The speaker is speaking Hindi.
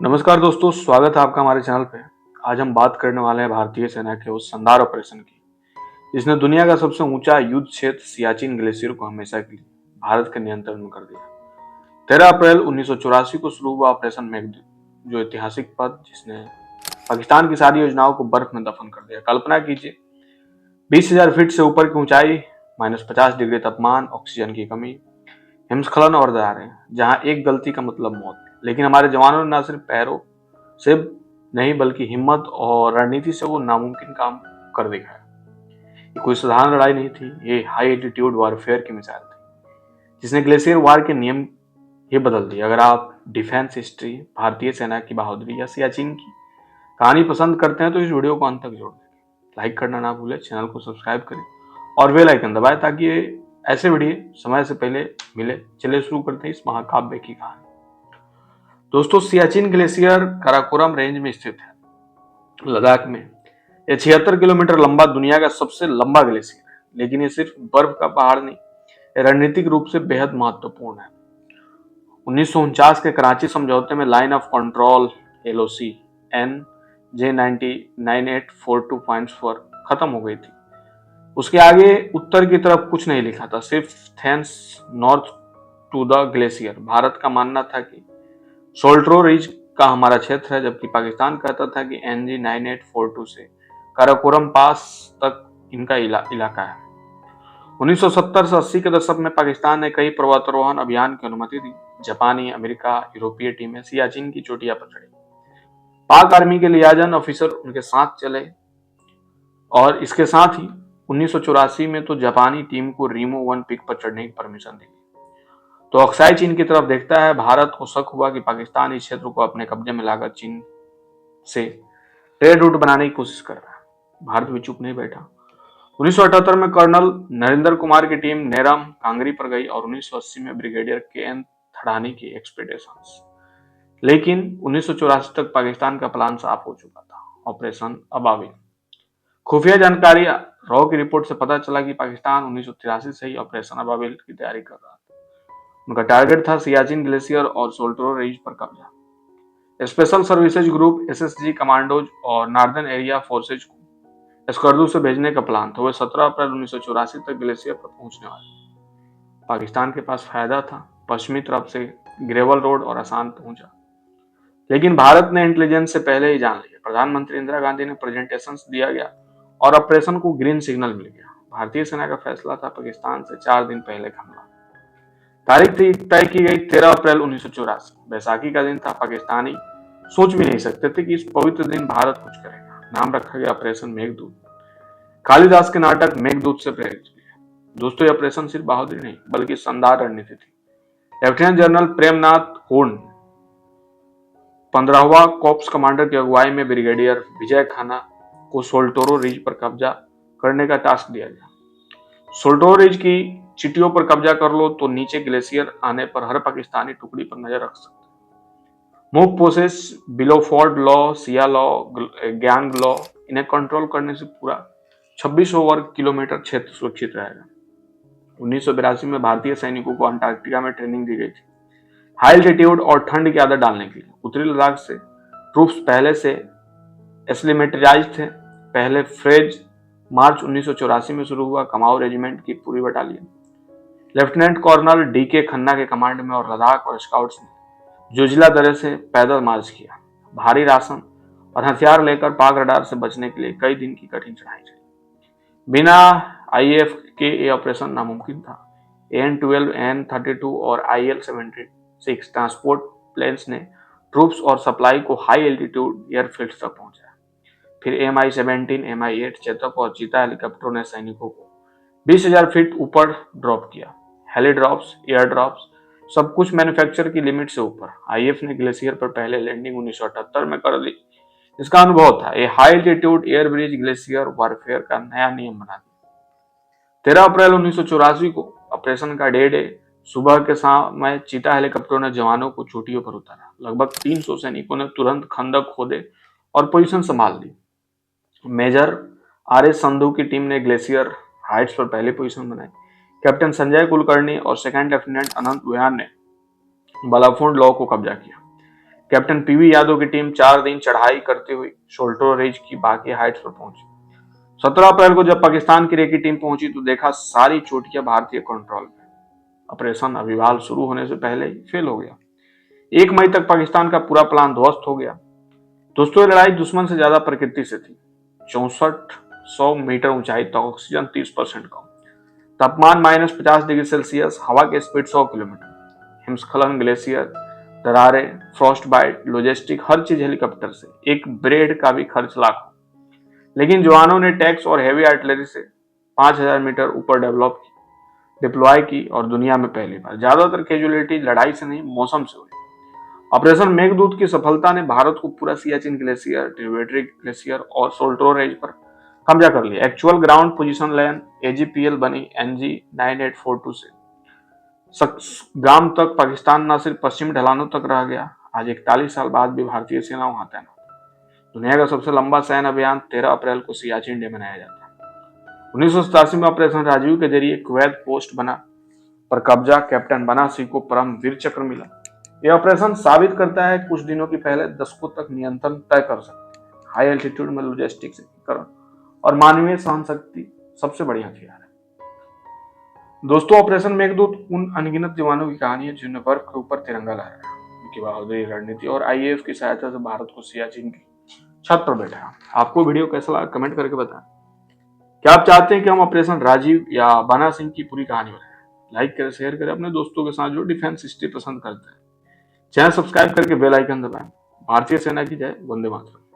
नमस्कार दोस्तों, स्वागत है आपका हमारे चैनल पे। आज हम बात करने वाले हैं भारतीय सेना के उस शानदार ऑपरेशन की जिसने दुनिया का सबसे ऊंचा युद्ध क्षेत्र सियाचिन ग्लेशियर को हमेशा के लिए भारत के नियंत्रण में कर दिया। 13 अप्रैल 1984 को शुरू हुआ ऑपरेशन मेघदूत, जो ऐतिहासिक पद जिसने पाकिस्तान की सारी योजनाओं को बर्फ में दफन कर दिया। कल्पना कीजिए, 20,000 फीट से ऊपर की ऊंचाई, -50 डिग्री तापमान, ऑक्सीजन की कमी, हिमस्खलन और दरारें, जहां एक गलती का मतलब मौत। लेकिन हमारे जवानों ने न सिर्फ पैरों से नहीं बल्कि हिम्मत और रणनीति से वो नामुमकिन काम कर दिखाया। ये कोई साधारण लड़ाई नहीं थी, ये हाई एल्टीट्यूड वॉरफेयर की मिसाल थी जिसने ग्लेशियर वार के नियम ही बदल दिए। अगर आप डिफेंस हिस्ट्री, भारतीय सेना की बहादुरी या सियाचिन की कहानी पसंद करते हैं तो इस वीडियो को अंत तक जोड़ दें। लाइक करना ना भूलें, चैनल को सब्सक्राइब करें और बेल आइकन दबाएं ताकि ऐसे वीडियो समय से पहले मिले। चलिए शुरू करते हैं इस महाकाव्य की कहानी। दोस्तों, सियाचिन ग्लेशियर काराकोरम रेंज में स्थित है, लद्दाख में। यह 76 किलोमीटर लंबा दुनिया का सबसे लंबा ग्लेशियर है। लेकिन ये सिर्फ बर्फ का पहाड़ नहीं, यह रणनीतिक रूप से बेहद महत्वपूर्ण है। 1949 के कराची समझौते में line of control LOC N J9842 points पर खत्म हो गई थी। उसके आगे उत्तर की तरफ कुछ नहीं लिखा था, सिर्फ thanks north to the glacier. Bharat का मानना था कि सोल्ट्रो रिज का हमारा क्षेत्र है, जबकि पाकिस्तान कहता था कि NG 9842 से काराकोरम पास तक इनका इलाका है। 1970 से 80 के दशक में पाकिस्तान ने कई पर्वतारोहण अभियान की अनुमति दी। जापानी, अमेरिका, यूरोपीय टीमें सियाचिन की चोटियां पर चढ़ी। पाक आर्मी के लियाजन ऑफिसर उनके साथ चले और इसके साथ ही 1984 में तो जापानी टीम को रीमो 1 पीक पर चढ़ने की परमिशन दी। तो अक्साई चीन की तरफ देखता है। भारत को शक हुआ कि पाकिस्तान इस क्षेत्र को अपने कब्जे में लाकर चीन से ट्रेड रूट बनाने की कोशिश कर रहा है। भारत भी चुप नहीं बैठा। 1978 में कर्नल नरेंद्र कुमार की टीम नेरम कांगरी पर गई और 1980 में ब्रिगेडियर KN थड़ानी की एक्सपेडिशंस। लेकिन 1984 तक पाकिस्तान का प्लान साफ हो चुका था, ऑपरेशन अबाबिल। खुफिया जानकारी रॉ की रिपोर्ट से पता चला कि पाकिस्तान 1983 से ही ऑपरेशन अबाबिल की तैयारी कर रहा था। उनका टारगेट था सियाचिन ग्लेशियर और सोल्ट्रो रेंज पर कब्जा। Special services group SSG commandos और नॉर्दर्न एरिया फोर्सेज को स्कर्दू से भेजने का प्लान था। वे 17 अप्रैल 1984 तक ग्लेशियर पर पहुंचने वाले। पाकिस्तान के पास फायदा था, पश्चिमी तरफ से ग्रेवल रोड और आसान पहुंचा। लेकिन भारत ने इंटेलिजेंस से पहले ही जान लिया। प्रधानमंत्री इंदिरा गांधी ने प्रेजेंटेशन दिया गया और ऑपरेशन को ग्रीन सिग्नल मिल गया। भारतीय सेना का फैसला था पाकिस्तान से 4 दिन पहले का हमला। तारीख तय की गई 13 अप्रैल 1984। बैसाखी का दिन था। पाकिस्तानी सोच भी नहीं सकते थे कि इस पवित्र दिन भारत कुछ करेगा। नाम रखा गया ऑपरेशन मेघदूत। कालिदास के नाटक मेघदूत से प्रेरित हुए। दोस्तों, ये ऑपरेशन सिर्फ बहादुरी नहीं बल्कि शानदार रणनीति थी। लेफ्टिनेंट जनरल प्रेमनाथ कोंड 15वां कॉर्प्स कमांडर की अगुवाई में ब्रिगेडियर विजय खाना को सोल्टोरो रिज पर कब्जा करने का टास्क दिया गया। सोल्टोरो रिज की चिटियों पर कब्जा कर लो तो नीचे ग्लेशियर आने पर हर पाकिस्तानी टुकड़ी पर नजर रख सकते। मूव पोसेस बिलो फोर्ट लॉ, सिया लॉ, ग्यांग लॉ, इन्हें कंट्रोल करने से पूरा 2600 वर्ग किलोमीटर क्षेत्र सुरक्षित रहेगा। 1982 में भारतीय सैनिकों को अंटार्कटिका में ट्रेनिंग दी गई थी, हाई एल्टीट्यूड और ठंड की आदत डालने के लिए। उत्तरी लद्दाख से ट्रूप्स पहले से एस्लिमेटराइज थे। पहले फ्रेज मार्च 1984 में शुरू हुआ। कमाऊ रेजिमेंट की पूरी battalion lieutenant colonel DK Khanna के कमांड में और लद्दाख और स्काउट्स ने जोजिला दर्रे से पैदल मार्च किया। भारी राशन और हथियार लेकर पाक रडार से बचने के लिए कई दिन की कठिन चढ़ाई चली। बिना IAF के ये ऑपरेशन नामुमकिन था। AN-12, AN-32 और IL-76 ट्रांसपोर्ट प्लेन्स ने ट्रूप्स और सप्लाई को हाई एल्टीट्यूड एयरफील्ड तक पहुंचाया। फिर MI-17, MI-8 चेतक और चीता हेलीकॉप्टरों ने सैनिकों को 20,000 फीट ऊपर ड्रॉप किया। हेली ड्रॉप्स, एयर ड्रॉप्स, सब कुछ मैन्युफैक्चर की लिमिट से ऊपर। IF ने ग्लेशियर पर पहले लैंडिंग 1978 में कर ली। इसका अनुभव था। ये high altitude air bridge glacier warfare का नया नियम बना दिया। 13 अप्रैल 1984 को ऑपरेशन का डे सुबह के समय चीता हेलीकॉप्टरों ने जवानों को चोटियों पर उतारा। लगभग 300 सैनिकों ने तुरंत खंदक खोदे और पोजीशन संभाल ली। मेजर RS संधू की टीम ने ग्लेशियर हाइट्स पर पहली पोजीशन बनाई। कैप्टन संजय कुलकर्णी और सेकंड लेफ्टिनेंट अनंत विहार ने बालाफोर्ड लॉ को कब्जा किया। कैप्टन पीवी यादव की टीम 4 दिन चढ़ाई करते हुए शोल्टो रेंज की बाकी हाइट्स पर पहुंची। 17 अप्रैल को जब पाकिस्तान की रेकी टीम पहुंची तो देखा सारी चोटियां भारतीय कंट्रोल में। ऑपरेशन अभिवाल शुरू होने से पहले ही फेल हो गया। 1 मई तक पाकिस्तान का पूरा प्लान ध्वस्त हो गया। दोस्तों, ये लड़ाई दुश्मन से ज्यादा प्रकृति से थी। 6400 मीटर ऊंचाई तक ऑक्सीजन 30% कम, तापमान -50 डिग्री सेल्सियस, हवा की स्पीड 100 किलोमीटर, हिमस्खलन, ग्लेशियर, दरारें, फ्रॉस्ट बाइट, लॉजिस्टिक, हर चीज हेलीकॉप्टर से, एक ब्रेड का भी खर्च लाखों। लेकिन जवानों ने टैंक्स और हेवी आर्टिलरी से 5000 मीटर ऊपर डिप्लॉय की और दुनिया में पहली बार। ज्यादातर कैजुअलिटी लड़ाई से नहीं, मौसम से हुई। ऑपरेशन मेघदूत की सफलता ने भारत को पूरा सियाचिन ग्लेशियर, ट्रिवेटरी ग्लेशियर और सोल्टो रेंज पर कब्जा कर लिया। एक्चुअल ग्राउंड पोजीशन लाइन एजीपीएल बनी NG 9842 से गाम तक पाकिस्तान न सिर्फ पश्चिमी ढलानों तक रह गया, आज 41 साल बाद भी भारतीय सेना वहां तैनात। दुनिया का सबसे लंबा सैन्य अभियान 13 अप्रैल को सियाचिन डे मनाया जाता है। 1987 में ऑपरेशन राजीव के जरिए कुवैत पोस्ट बना पर कब्जा कैप्टन बना सिंह को परम वीर चक्र मिला। यह ऑपरेशन साबित करता है कुछ दिनों की पहले दशकों तक नियंत्रण तय कर सकते हैं। हाई एल्टीट्यूड में लॉजिस्टिक्स और मानवीय सहन शक्ति सबसे बड़ी हथियार है। दोस्तों, ऑपरेशन मेघदूत उन अनगिनत जवानों की कहानी है जिन्होंने बर्फ के ऊपर तिरंगा लहराया। उनकी बहादुरी, रणनीति और IAF की सहायता से भारत को सियाचिन की छत पर बैठा। आपको वीडियो कैसा लगा कमेंट करके बताएं। क्या आप चाहते हैं कि हम ऑपरेशन राजीव या बना सिंह की पूरी कहानी बताएं? लाइक करें, शेयर करें अपने दोस्तों के साथ जो डिफेंस हिस्ट्री पसंद करते हैं। चैनल सब्सक्राइब करके बेल आइकन दबाएं। भारतीय सेना की जय, वंदे मातरम।